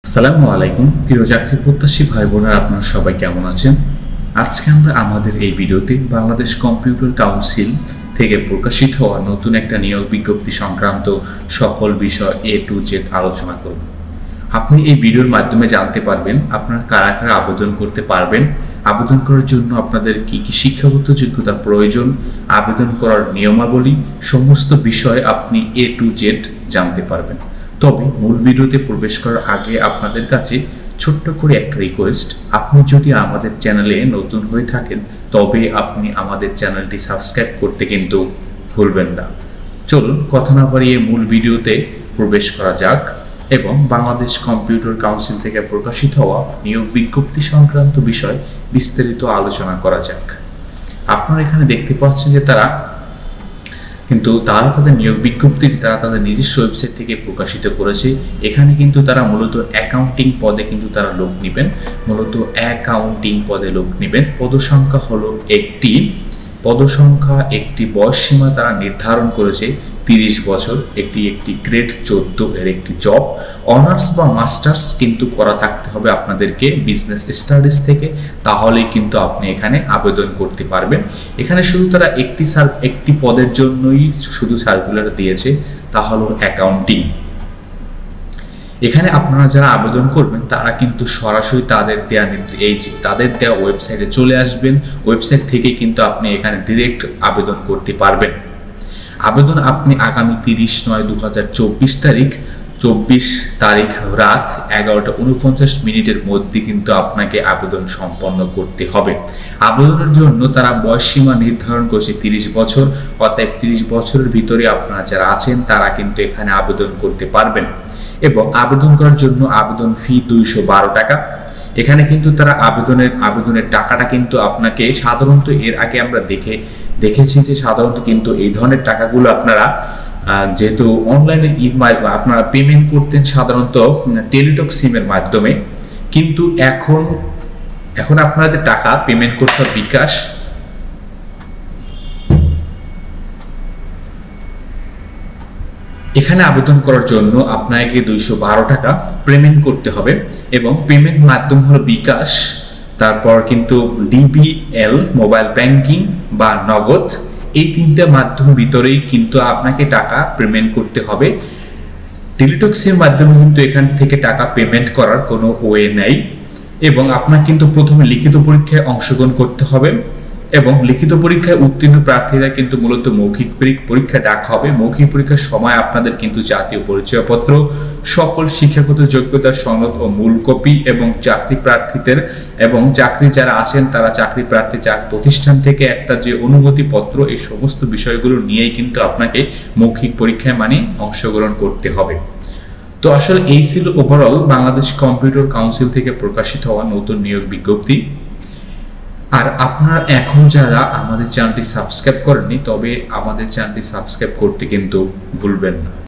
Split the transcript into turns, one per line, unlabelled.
আসসালামু আলাইকুম প্রিয় চাকরি প্রত্যাশী ভাই বোনেরা, আপনারা সবাই কেমন আছেন? আজকে আমরা আমাদের এই ভিডিওতে বাংলাদেশ কম্পিউটার কাউন্সিল থেকে প্রকাশিত হওয়া নতুন একটা নিয়োগ বিজ্ঞপ্তি সংক্রান্ত সকল বিষয় A to Z আলোচনা করব। আপনি এই ভিডিওর মাধ্যমে জানতে পারবেন আপনারা কারা কারা আবেদন করতে পারবেন, আবেদন করার জন্য আপনাদের কি কি শিক্ষাগত যোগ্যতা প্রয়োজন, আবেদন করার নিয়মাবলী, সমস্ত বিষয় আপনি A to Z জানতে পারবেন। তবে মূল ভিডিওতে প্রবেশ করার আগে আপনাদের কাছে ছোট্ট করে একটা রিকোয়েস্ট, আপনি যদি আমাদের চ্যানেলে নতুন হয়ে থাকেন তবে আপনি আমাদের চ্যানেলটি সাবস্ক্রাইব করতে কিন্তু ভুলবেন না। চলুন কথা না বাড়িয়ে মূল ভিডিওতে প্রবেশ করা যাক এবং বাংলাদেশ কম্পিউটার কাউন্সিল থেকে প্রকাশিত হওয়া নিয়োগ বিজ্ঞপ্তি সংক্রান্ত বিষয় বিস্তারিত আলোচনা করা যাক। আপনারা এখানে দেখতে পাচ্ছেন যে তারা তাদের নিয়োগ বিজ্ঞপ্তিটি তারা তাদের নিজস্ব ওয়েবসাইট থেকে প্রকাশিত করেছে। এখানে কিন্তু তারা মূলত অ্যাকাউন্টিং পদে কিন্তু তারা লোক নেবেন, মূলত অ্যাকাউন্টিং পদে লোক নেবেন। পদসংখ্যা হলো একটি বয়স সীমা তারা নির্ধারণ করেছে 30 বছর, একটি গ্রেড 14 এর একটি জব। অনার্স বা মাস্টার্স কিন্তু করা থাকতে হবে আপনাদেরকে বিজনেস স্টাডিজ থেকে, তাহলেই কিন্তু আপনি এখানে আবেদন করতে পারবেন। এখানে শুধু তারা একটি পদের জন্যই শুধু সার্কুলার দিয়েছে, তা হলো অ্যাকাউন্টিং। এখানে আপনারা যারা আবেদন করবেন তারা কিন্তু সরাসরি তাদের দেওয়া ওয়েবসাইটে চলে আসবেন। ওয়েবসাইট থেকে কিন্তু আপনি এখানে ডিরেক্ট আবেদন করতে পারবেন। আবেদন আপনি আগামী 30/9/2024 তারিখ রাত 11:49 মধ্যে কিন্তু আপনাকে আবেদন সম্পন্ন করতে হবে। আবেদনের জন্য তারা বয়সসীমা নির্ধারণ করেছে 30 বছর, অতএব 30 বছরের ভিতরে আপনারা যারা আছেন তারা কিন্তু এখানে আবেদন করতে পারবেন। এবং আবেদন করার জন্য আবেদন ফি 212 টাকা। এখানে কিন্তু তারা আবেদনের টাকাটা কিন্তু আপনাকে সাধারণত এর আগে আমরা দেখেছি যে সাধারণত কিন্তু এই ধরনের টাকাগুলো আপনারা যেহেতু অনলাইনে আপনারা পেমেন্ট করতেন সাধারণত টেলিটক সিমের মাধ্যমে, কিন্তু এখন আপনাদের টাকা পেমেন্ট করতে হবে বিকাশ। এখানে আবেদন করার জন্য আপনাকে 212 টাকা পেমেন্ট করতে হবে এবং পেমেন্ট মাধ্যম হলো বিকাশ, তারপর কিন্তু ডিবিএল মোবাইল ব্যাংকিং বা নগদ, এই তিনটা মাধ্যমের ভিতরেই কিন্তু আপনাকে টাকা পেমেন্ট করতে হবে। টেলিটক সিম মাধ্যমে কিন্তু এখান থেকে টাকা পেমেন্ট করার কোনো ওয়ে নাই। এবং আপনাকে কিন্তু প্রথমে লিখিত পরীক্ষায় অংশগ্রহণ করতে হবে এবং লিখিত পরীক্ষায় উত্তীর্ণ প্রার্থীরা কিন্তু মূলত মৌখিক পরীক্ষা ডাকা হবে। মৌখিক পরীক্ষার সময় আপনাদের কিন্তু জাতীয় পরিচয়পত্র, সকল শিক্ষাগত যোগ্যতার সনদ ও মূল কপি এবং চাকরি যারা আছেন তারা চাকরি প্রার্থী প্রতিষ্ঠান থেকে একটা যে অনুমতি পত্র, এই সমস্ত বিষয়গুলো নিয়েই কিন্তু আপনাকে মৌখিক পরীক্ষায় অংশগ্রহণ করতে হবে। তো আসলে এই ছিল ওভারঅল বাংলাদেশ কম্পিউটার কাউন্সিল থেকে প্রকাশিত হওয়া নতুন নিয়োগ বিজ্ঞপ্তি। আর আপনারা এখন যারা আমাদের চ্যানেলটি সাবস্ক্রাইব করেননি তবে আমাদের চ্যানেলটি সাবস্ক্রাইব করতে কিন্তু ভুলবেন না।